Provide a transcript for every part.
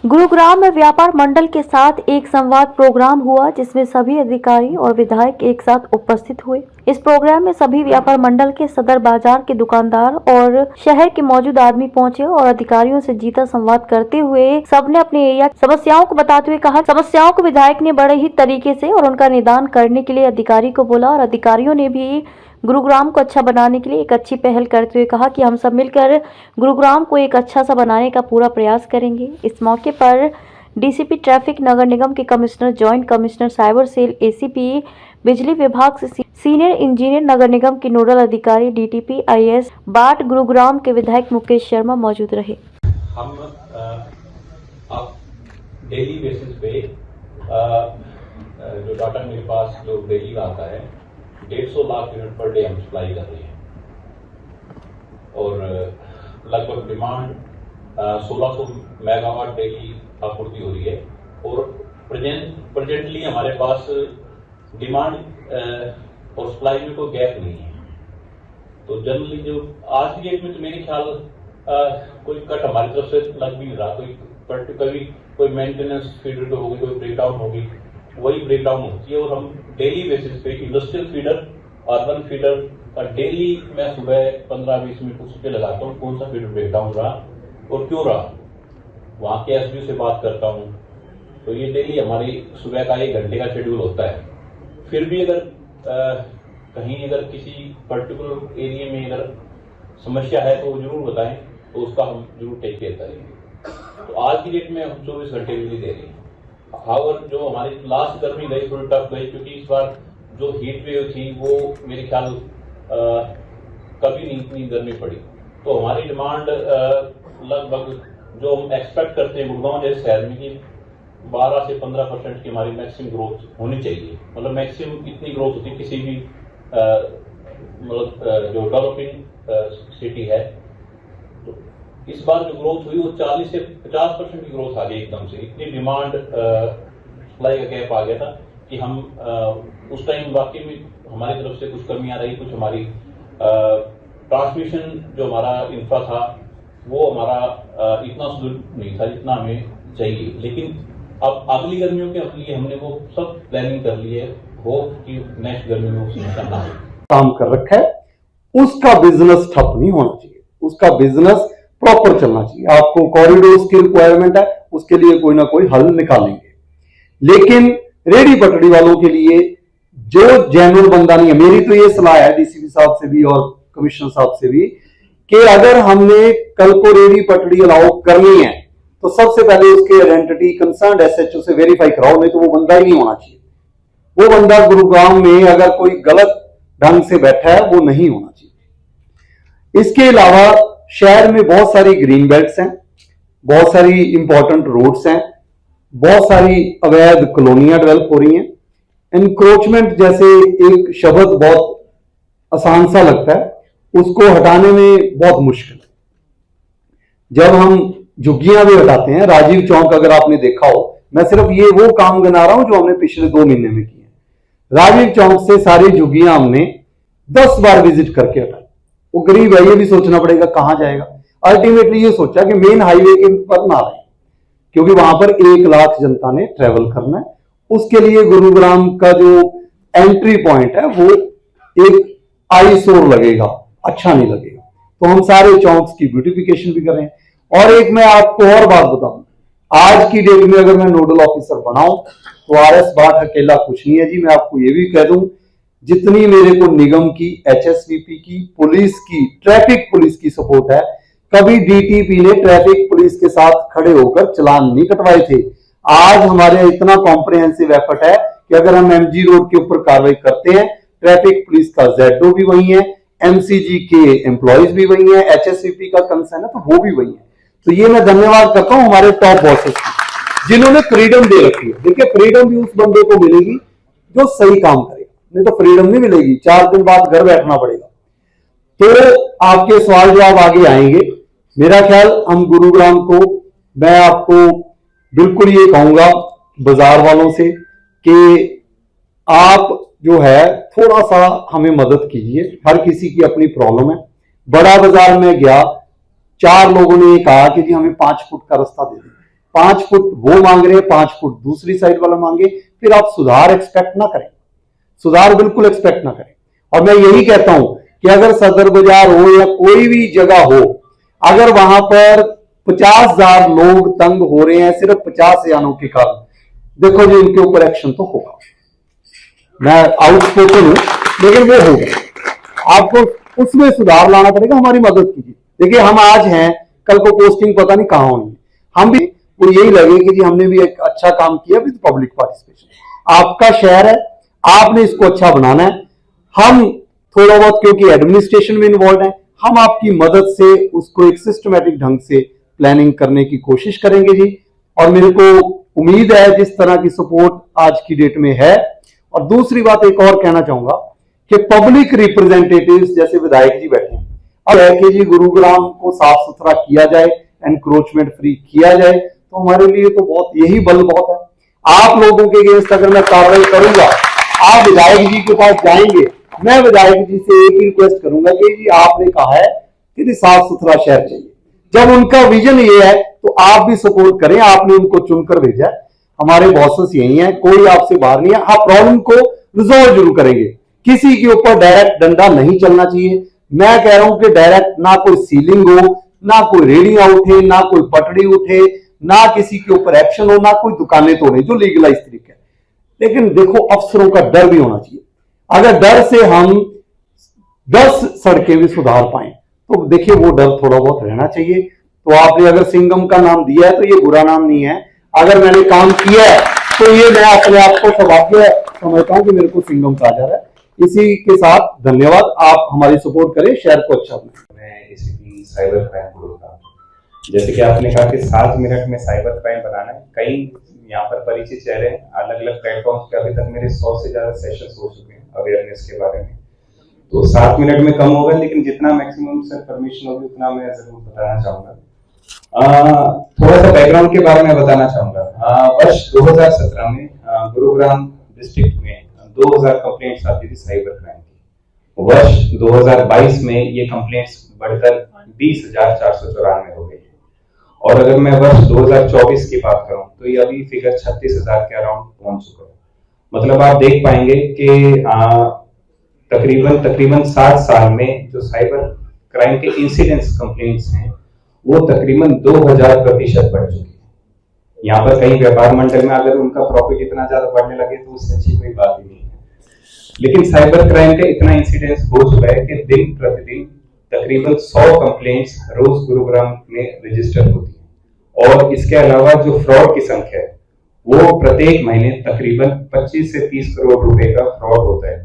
गुरुग्राम में व्यापार मंडल के साथ एक संवाद प्रोग्राम हुआ जिसमें सभी अधिकारी और विधायक एक साथ उपस्थित हुए। इस प्रोग्राम में सभी व्यापार मंडल के सदर बाजार के दुकानदार और शहर के मौजूद आदमी पहुंचे और अधिकारियों से जीता संवाद करते हुए सबने अपने एरिया समस्याओं को बताते हुए कहा समस्याओं को विधायक ने बड़े ही तरीके से और उनका निदान करने के लिए अधिकारी को बोला और अधिकारियों ने भी गुरुग्राम को अच्छा बनाने के लिए एक अच्छी पहल करते हुए कहा कि हम सब मिलकर गुरुग्राम को एक अच्छा सा बनाने का पूरा प्रयास करेंगे। इस मौके पर डीसीपी ट्रैफिक नगर निगम के commissioner, joint commissioner cyber cell, ACP बिजली विभाग से सीनियर इंजीनियर, नगर निगम के नोडल अधिकारी, डीटीपी, आईएएस, बाट गुरुग्राम के विधायक मुकेश शर्मा मौजूद रहे। हम अब डेली बेसिस पे जो डाटा मेरे पास जो डेली आता है 150 लाख यूनिट पर डे हम सप्लाई कर रहे हैं और लगभग डिमांड 1600 मेगावाट डेली आपूर्ति हो रही है और प्रेजेंटली हमारे पास डिमांड और सप्लाई में कोई गैप नहीं है। तो जनरली जो आज की डेट में तो मेरे ख्याल कोई कट हमारी तरफ से लग भी नहीं रहा। कभी कोई मेंटेनेंस फीडर तो होगी, कोई ब्रेकडाउन होगी, वही ब्रेकडाउन होती है और हम डेली बेसिस पे इंडस्ट्रियल फीडर, अर्बन फीडर का डेली मैं सुबह 15-20 मिनट उस पर लगाता हूँ कौन सा फीडर ब्रेकडाउन रहा और क्यों रहा। वहाँ के एसडीओ से बात करता हूँ। तो ये डेली हमारी सुबह का 1 घंटे का शेड्यूल होता है। फिर भी अगर कहीं अगर किसी पर्टिकुलर एरिया में अगर समस्या है तो वो जरूर बताएं, तो उसका हम जरूर टेक केयर करेंगे। तो आज की डेट में हम 24 घंटे बिजली दे रहे हैं। हाउवर जो हमारी लास्ट गर्मी गई थोड़ी टफ गई, क्योंकि इस बार जो हीट वेव थी वो मेरे ख्याल कभी नहीं इतनी गर्मी पड़ी। तो हमारी डिमांड लगभग जो हम एक्सपेक्ट करते हैं गुड़गांव जैसे शहर में कि 12 से 15% की हमारी मैक्सिमम ग्रोथ होनी चाहिए। मतलब मैक्सिमम इतनी ग्रोथ होती है किसी भी मतलब जो डेवलपिंग सिटी है। तो इस बार जो ग्रोथ हुई वो 40 से 50% की ग्रोथ आ गई एकदम से। इतनी डिमांड सप्लाई का गैप आ गया था कि हम उस टाइम वाकई में हमारी तरफ से कुछ कमी आ रही, कुछ हमारी ट्रांसमिशन जो हमारा इंफ्रा था वो हमारा इतना सुदृढ़ नहीं था जितना हमें चाहिए। लेकिन अब अगली गर्मियों के लिए हमने वो सब प्लानिंग कर ली है, होप कि नेक्स्ट गर्मी में वो समस्या ना हो। काम कर रखा है, उसका बिजनेस ठप नहीं होना चाहिए, उसका बिजनेस प्रॉपर चलना चाहिए। आपको कॉरिडोर्स की रिक्वायरमेंट है, उसके लिए कोई ना कोई हल निकालेंगे। लेकिन रेडी पटड़ी वालों के लिए जो जेन्युइन बंदा नहीं है, मेरी तो ये सलाह है डीसीपी साहब से भी और कमिश्नर साहब से भी कि अगर हमने कल को रेडी पटड़ी अलाउ करनी है तो सबसे पहले उसके आइडेंटिटी कंसर्न एसएचओ से वेरीफाई कराओ, नहीं तो वो बंदा ही नहीं होना चाहिए। वो बंदा गुरुग्राम में अगर कोई गलत ढंग से बैठा है वो नहीं होना चाहिए। इसके अलावा शहर में बहुत सारी ग्रीन बेल्ट्स हैं, बहुत सारी इंपॉर्टेंट रोड्स हैं, बहुत सारी अवैध कॉलोनियां डेवलप हो रही हैं। एनक्रोचमेंट जैसे एक शब्द बहुत आसान सा लगता है, उसको हटाने में बहुत मुश्किल है। जब हम झुग्गियां भी हटाते हैं, राजीव चौक अगर आपने देखा हो, मैं सिर्फ ये वो काम गिना रहा हूं जो हमने पिछले 2 महीने में किए। राजीव चौक से सारी झुग्गियां हमने 10 बार विजिट करके हटाई। वो गरीब है, ये भी सोचना पड़ेगा कहां जाएगा। अल्टीमेटली ये सोचा कि मेन हाईवे के पर ना रहे, क्योंकि वहां पर 1 लाख जनता ने ट्रेवल करना है। उसके लिए गुरुग्राम का जो एंट्री पॉइंट है वो एक आईसोर लगेगा, अच्छा नहीं लगेगा। तो हम सारे चौक्स की ब्यूटिफिकेशन भी करें। और एक मैं आपको और बात बताऊं, आज की डेट में अगर मैं नोडल ऑफिसर बनाऊं तो आरएस बाट अकेला कुछ नहीं है जी। मैं आपको ये भी कह दूं, जितनी मेरे को निगम की, एचएसवीपी की, पुलिस की, ट्रैफिक पुलिस की सपोर्ट है, कभी डीटीपी ने ट्रैफिक पुलिस के साथ खड़े होकर चालान नहीं कटवाए थे। आज हमारे इतना कॉम्प्रिहेंसिव एफर्ट है कि अगर हम एमजी रोड के ऊपर कार्रवाई करते हैं, ट्रैफिक पुलिस का जेडओ भी वही है, एमसीजी के एम्प्लॉयज भी वही है, एचएसवीपी का कंसर्न है तो वो भी वही है। तो ये मैं धन्यवाद करता हूं हमारे टॉप बॉसेस की, जिन्होंने फ्रीडम दे रखी है। देखिए, फ्रीडम भी उस बंदे को मिलेगी जो सही काम करेगा, नहीं तो फ्रीडम नहीं मिलेगी, 4 दिन बाद घर बैठना पड़ेगा। तो आपके सवाल जवाब आगे आएंगे। मेरा ख्याल हम गुरुग्राम को, मैं आपको बिल्कुल ये कहूंगा बाजार वालों से कि आप जो है थोड़ा सा हमें मदद कीजिए। हर किसी की अपनी प्रॉब्लम है। बड़ा बाजार में गया, 4 लोगों ने कहा कि जी हमें 5 फुट का रास्ता दे दें। 5 फुट वो मांग रहे हैं, 5 फुट दूसरी साइड वाला मांगे, फिर आप सुधार एक्सपेक्ट ना करें, सुधार बिल्कुल एक्सपेक्ट ना करें। और मैं यही कहता हूं कि अगर सदर बाजार हो या कोई भी जगह हो, अगर वहां पर 50,000 लोग तंग हो रहे हैं सिर्फ 50 यानों के कारण, देखो जी इनके ऊपर एक्शन तो होगा। मैं आउटस्पोकन हूं लेकिन वो होगा, आपको उसमें सुधार लाना पड़ेगा, हमारी मदद कीजिए। देखिए हम आज हैं, कल को पोस्टिंग पता नहीं कहां होनी है, हम भी वो यही लगे कि जी हमने भी एक अच्छा काम किया विद पब्लिक पार्टिसिपेशन। आपका शहर है, आपने इसको अच्छा बनाना है। हम थोड़ा बहुत क्योंकि एडमिनिस्ट्रेशन में इन्वॉल्व है, हम आपकी मदद से उसको एक सिस्टमैटिक ढंग से प्लानिंग करने की कोशिश करेंगे जी। और मेरे को उम्मीद है जिस तरह की सपोर्ट आज की डेट में है। और दूसरी बात एक और कहना चाहूंगा कि पब्लिक रिप्रेजेंटेटिव्स जैसे विधायक जी बैठे हैं, अब है कि जी गुरुग्राम को साफ सुथरा किया जाए, एनक्रोचमेंट फ्री किया जाए, तो हमारे लिए तो बहुत यही बल बहुत है। आप लोगों के अगेंस्ट अगर मैं कार्रवाई करूंगा, आप विधायक जी के पास जाएंगे, मैं विधायक जी से एक ही रिक्वेस्ट करूंगा कि जी आपने कहा है कि साफ सुथरा शहर चाहिए, जब उनका विजन ये है तो आप भी सपोर्ट करें। आपने उनको चुनकर भेजा है, हमारे बॉसेस यही हैं, कोई आपसे बाहर नहीं है। आप प्रॉब्लम को रिजोल्व जरूर करेंगे, किसी के ऊपर डायरेक्ट डंडा नहीं चलना चाहिए। मैं कह रहा हूं कि डायरेक्ट ना कोई सीलिंग हो, ना कोई रेडियां उठे, ना कोई पटड़ी उठे, ना किसी के ऊपर एक्शन हो, ना कोई दुकानें तोड़े जो लीगलाइज तरीके है। लेकिन देखो अफसरों का डर भी होना चाहिए। अगर डर से हम 10 सड़कें भी सुधार पाए तो देखिए वो डर थोड़ा बहुत रहना चाहिए। तो आपने अगर सिंघम का नाम दिया है तो ये बुरा नाम नहीं है, अगर मैंने काम किया है तो ये मैं अपने आप को सौभाग्य समझता हूं कि मेरे को सिंघम कहा जा रहा है। इसी के साथ धन्यवाद, आप हमारी सपोर्ट करें, शहर को अच्छा बनाएं। मैं एसीपी साइबर क्राइम गुरुग्राम, जैसे कि आपने कहा कि 7 मिनट में साइबर क्राइम बनाना है, कई यहाँ पर परिचित चेहरे हैं, अलग अलग प्लेटफॉर्म्स पे अभी तक मेरे 100 से ज्यादा सेशंस हो चुके हैं अवेयरनेस के बारे में। तो 7 मिनट में कम होगा, लेकिन जितना मैक्सिमम सर परमिशन होगी उतना मैं जरूर बताना चाहूंगा। थोड़ा सा बैकग्राउंड के बारे में बताना चाहूंगा। वर्ष 2017 में गुरुग्राम डिस्ट्रिक्ट में 2000 कंप्लेंट्स आती थी साइबर क्राइम की। वर्ष 2022 में ये कंप्लेंट्स बढ़कर 20,494 हो गई है। और अगर मैं वर्ष 2024 की बात करूं तो ये अभी फिगर 36,000 के अराउंड पहुंच चुका है। मतलब आप देख पाएंगे कि तकरीबन 7 साल में जो साइबर क्राइम के इंसिडेंट्स कंप्लेंट्स हैं वो तकरीबन 2000% बढ़ चुकी है। यहाँ पर कई व्यापार मंडल में अगर उनका प्रॉफिट इतना ज्यादा बढ़ने लगे तो उससे अच्छी कोई बात ही नहीं है। लेकिन साइबर क्राइम के इतना इंसिडेंट्स हो चुका है कि दिन प्रतिदिन तकरीबन 100 कंप्लेंट्स रोज गुरुग्राम में रजिस्टर होती है। और इसके अलावा जो फ्रॉड की संख्या है वो प्रत्येक महीने तकरीबन 25 से 30 करोड़ रुपए का फ्रॉड होता है।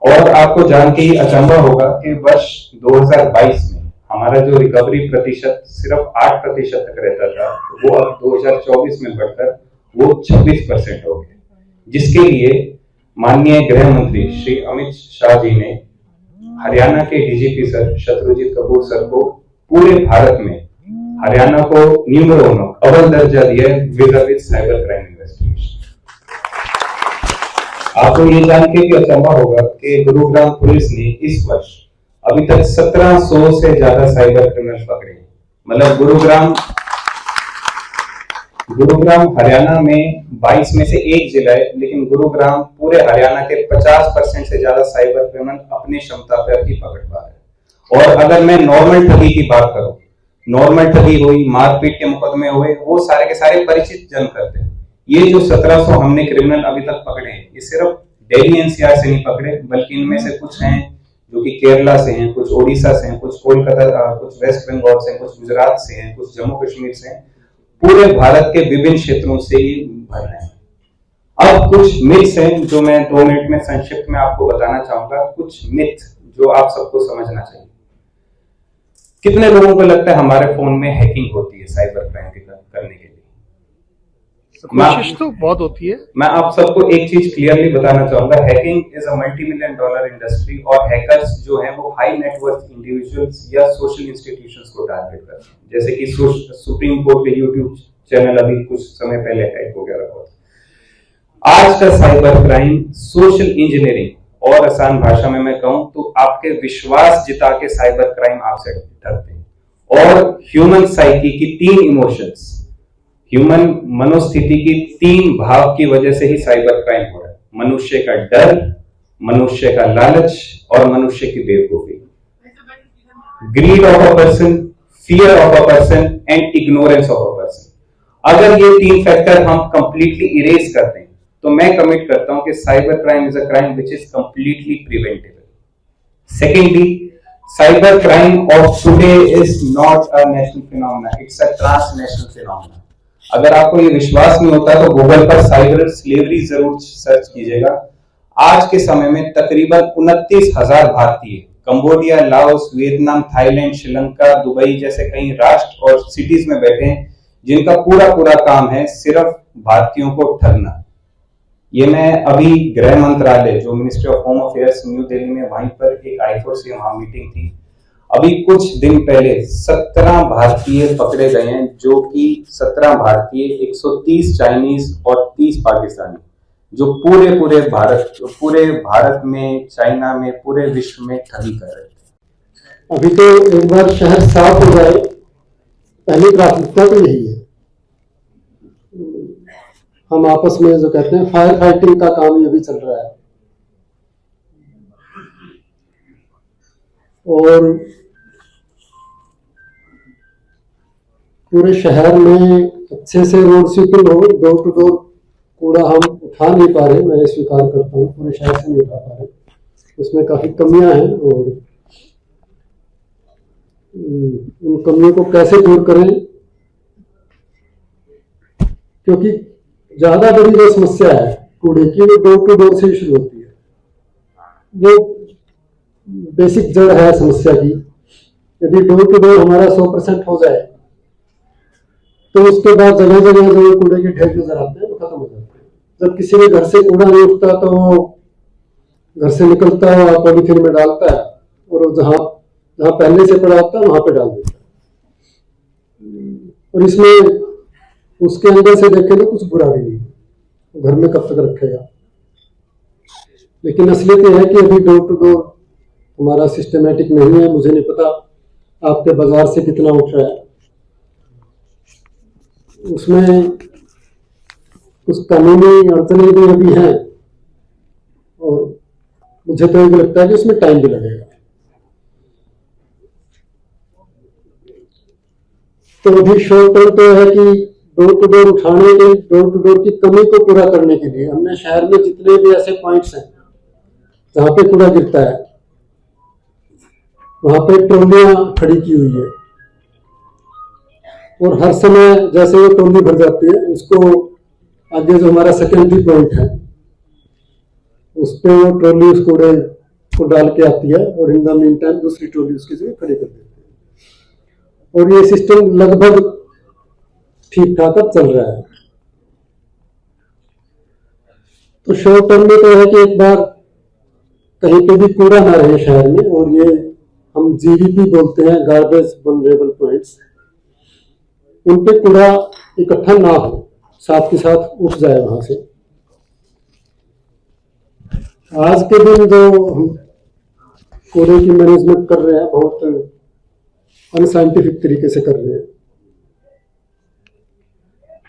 और आपको जान के ही अचंभा होगा कि वर्ष 2022 में हमारा जो रिकवरी प्रतिशत सिर्फ 8% तक रहता था, वो अब 2024 में बढ़कर वो 26% हो गया, जिसके लिए माननीय गृह मंत्री श्री अमित शाह जी ने हरियाणा के DGP sir Shatrujeet Kapoor sir को पूरे भारत में हरियाणा को न्यूमरो 1 अव्वल दर्जा दिया है विद साइबर क्राइम इन्वेस्टिगेशन। आपको ये जान के भी अचंभा होगा कि गुरुग्राम पुलिस ने इस वर्ष अभी तक 1700 से ज्यादा साइबर क्रिमिनल पकड़े। मतलब गुरुग्राम हरियाणा में 22 में से एक जिला है, लेकिन गुरुग्राम पूरे हरियाणा के 50% से ज्यादा साइबर क्रिमिनल अपनी क्षमता पर ही पकड़ पा रहे हैं। और अगर मैं नॉर्मल ठगी की बात करूं, नॉर्मल ठगी हुई, मारपीट के मुकदमे हुए, वो सारे के सारे परिचित जन करते हैं। ये जो 1700 हमने क्रिमिनल अभी तक पकड़े हैं, ये सिर्फ दिल्ली एनसीआर से नहीं पकड़े, बल्कि इनमें से कुछ हैं जो कि केरला से हैं, कुछ ओडिशा से हैं, कुछ कोलकाता, कुछ वेस्ट बंगाल से हैं, कुछ गुजरात से हैं, कुछ जम्मू कश्मीर से हैं। पूरे भारत के विभिन्न क्षेत्रों से ये भर रहे हैं। अब कुछ मिथ्स हैं जो मैं 2 मिनट में संक्षिप्त में आपको बताना चाहूंगा। कुछ मिथ जो आप सबको समझना चाहिए। कितने लोगों को लगता है हमारे फोन में हैकिंग होती है साइबर क्राइम करने के लिए? कोशिश तो बहुत होती है। मैं आप सबको एक चीज क्लियरली बताना चाहूंगा, hacking is a multi-million dollar industry और हैकर्स जो हैं वो हाई नेटवर्थ इंडिविजुअल्स या सोशल इंस्टीट्यूशंस को टारगेट करते हैं। जैसे कि सुप्रीम कोर्ट के यूट्यूब चैनल अभी कुछ समय पहले हैक हो गया था। आज का साइबर क्राइम सोशल इंजीनियरिंग, और आसान भाषा में मैं कहूं तो आपके विश्वास जिता के साइबर क्राइम आपसे ठगते हैं। और ह्यूमन साइकी की 3 इमोशंस, ह्यूमन मनोस्थिति की 3 भाव की वजह से ही साइबर क्राइम हो रहा है। मनुष्य का डर, मनुष्य का लालच और मनुष्य की बेवकूफी। Greed of a person, fear of a person and ignorance of a person. अगर ये 3 फैक्टर हम कंप्लीटली इरेज कर दें तो मैं कमिट करता हूं कि cyber crime is a crime which is completely preventable. Secondly, cyber crime of today is not a national phenomenon, it's a transnational phenomenon. अगर आपको ये विश्वास नहीं होता तो गूगल पर साइबर स्लेवरी जरूर सर्च कीजिएगा। आज के समय में तकरीबन 29,000 भारतीय Cambodia, Laos, Vietnam, Thailand, Sri Lanka, Dubai जैसे कई राष्ट्र और सिटीज में बैठे हैं जिनका पूरा काम है सिर्फ भारतीयों को ठगना। ये मैं अभी गृह मंत्रालय जो ministry of home affairs new Delhi में, वहीं पर एक I4C वहां मीटिंग थी। अभी कुछ दिन पहले 17 भारतीय पकड़े गए हैं, जो कि 17 भारतीय, 130 चाइनीज और 30 पाकिस्तानी, जो पूरे भारत में, चाइना में, पूरे विश्व में ठगी कर रहे थे। अभी तो एक बार शहर साफ हो जाए, पहली प्राथमिकता तो यही है। हम आपस में जो कहते हैं फायर फाइटिंग का काम ये भी चल रहा है, और पूरे शहर में अच्छे से रोड स्वीपिंग हो, डोर टू डोर कूड़ा हम उठा नहीं पा रहे, मैं स्वीकार करता हूँ, पूरे शहर से नहीं उठा पा रहे, उसमें काफी कमियां हैं, और उन कमियों को कैसे दूर करें, क्योंकि ज्यादा बड़ी जो समस्या है कूड़े की वो डोर टू डोर से ही शुरू होती है। वो बेसिक जड़ है समस्या की। यदि डोर टू डोर हमारा 100% हो जाए तो उसके बाद जगह जगह जो कूड़े के ढेर नजर आते हैं वो खत्म हो जाते हैं। जब किसी के घर से कूड़ा नहीं उठता तो वो घर से निकलता है, पॉलीथीन में डालता है, और जहां जहां पहले से पड़ा होता है वहां पे डाल देता है। और इसमें उसके अंदर से देखें तो कुछ बुरा भी नहीं, घर में कब तक रखेगा। लेकिन असलियत यह है कि अभी डोर टू डोर हमारा सिस्टमेटिक नहीं है। मुझे नहीं पता आपके बाजार से कितना उठ रहा है, उसमें कुछ कानूनी अड़चनें भी अभी हैं, और मुझे तो ये लगता है कि उसमें टाइम भी लगेगा। तो अभी शॉर्ट टर्म तो है कि डोर टू डोर उठाने के, डोर टू डोर की कमी को पूरा करने के लिए हमने शहर में जितने भी ऐसे पॉइंट्स हैं जहां पे कूड़ा गिरता है वहां पे ट्रॉलियां खड़ी की हुई है, और हर समय जैसे वो ट्रॉली भर जाती है उसको आगे जो हमारा सेकेंडरी पॉइंट है उस पे वो ट्रॉली उस कूड़े को डाल के आती है, और इन द मीन टाइम दूसरी ट्रॉली उसकी जगह खड़ी कर देती है, और ये सिस्टम लगभग ठीक ठाक चल रहा है। तो शॉर्ट टर्म में तो है कि एक बार कहीं पे भी कूड़ा ना रहे शहर में, और ये हम GVP बोलते हैं, गार्बेज वल्नरेबल पॉइंट्स, उन पे कूड़ा इकट्ठा ना हो, साथ के साथ उठ जाए वहां से। आज के दिन जो हम कूड़े की मैनेजमेंट कर रहे हैं बहुत अनसाइंटिफिक तरीके से कर रहे हैं।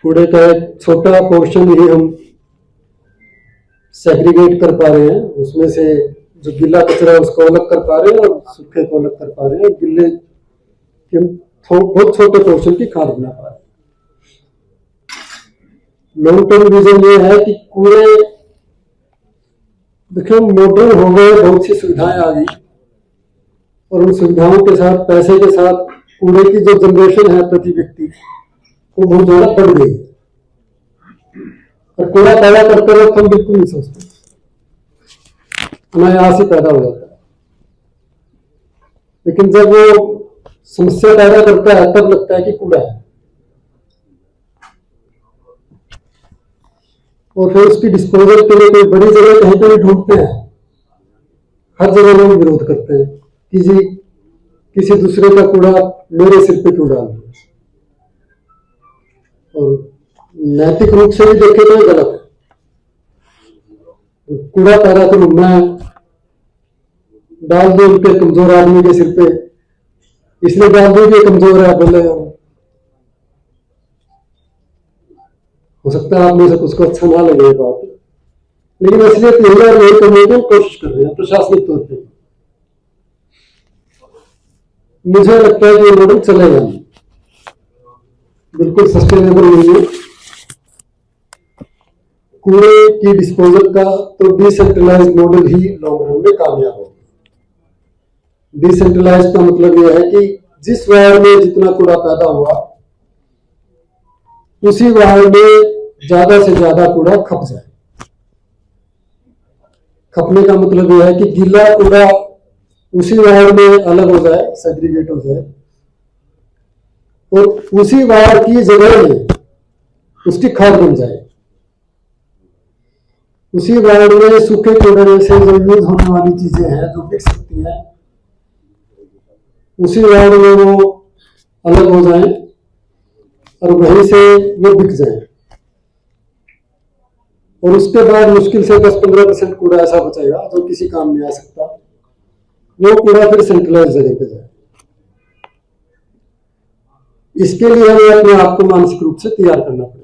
कूड़े का एक छोटा पोर्शन ही हम सेग्रीगेट कर पा रहे हैं, उसमें से जो गीला कचरा है उसको अलग कर पा रहे हैं और सूखे को अलग कर पा रहे हैं, गिल्ले के बहुत छोटे पोर्शन की खाद बना पा रहे हैं। लॉन्ग टर्म विजन ये है कि कूड़े देखो मॉडर्न हो गए, बहुत सी सुविधाएं आ गई, और उन सुविधाओं के साथ, पैसे के साथ कूड़े की जो जनरेशन है प्रति व्यक्ति वो बहुत ज्यादा बढ़ गई, और कूड़ा पैदा करते वक्त हम बिल्कुल नहीं सोचते, अनायास ही पैदा हो जाता है। लेकिन जब वो समस्या पैदा करता है तब लगता है कि कूड़ा है, और फिर उसकी डिस्पोजल के लिए कोई बड़ी जगह कहीं पर भी ढूंढते हैं। हर जगह लोग विरोध करते हैं कि किसी दूसरे का कूड़ा मेरे सिर पे क्यों डाल रहे, और नैतिक रूप से भी देखे तो गलत है। कूड़ा पैदा करूं मैं, डाल दो उनके कमजोर आदमी के सिर पे, इसलिए डाल दो कि कमजोर है बोले, हो सकता है आप में से कुछ को अच्छा ना लगे ये बात, लेकिन असलियत यही है, यही करने की कोशिश कर रहे हैं प्रशासनिक तौर पे। मुझे लगता है कि ये मॉडल चलेगा नहीं, बिल्कुल सस्टेनेबल नहीं है। कूड़े की डिस्पोजल का तो डिसेंट्रलाइज मॉडल ही लॉन्ग रन में कामयाब होगा। डिसेंट्रलाइज का मतलब यह है कि जिस वार्ड में जितना कूड़ा पैदा हुआ उसी वार्ड में ज्यादा से ज्यादा कूड़ा खप जाए। खपने का मतलब यह है कि गीला कूड़ा उसी वार्ड में अलग हो जाए, सेग्रीगेट हो जाए, और उसी वार्ड की जगह में उसकी खाद बन जाए। उसी वार्ड में सूखे कूड़े से जो यूज होने वाली चीजें हैं जो बिक सकती हैं, उसी वार्ड में वो अलग हो जाए और वहीं से वो बिक जाए। और उसके बाद मुश्किल से 10-15% कूड़ा ऐसा बचेगा जो किसी काम नहीं आ सकता, वो कूड़ा फिर सेंट्रलाइज जगह पे जाए। इसके लिए हमें अपने आप को मानसिक रूप से तैयार करना पड़ेगा।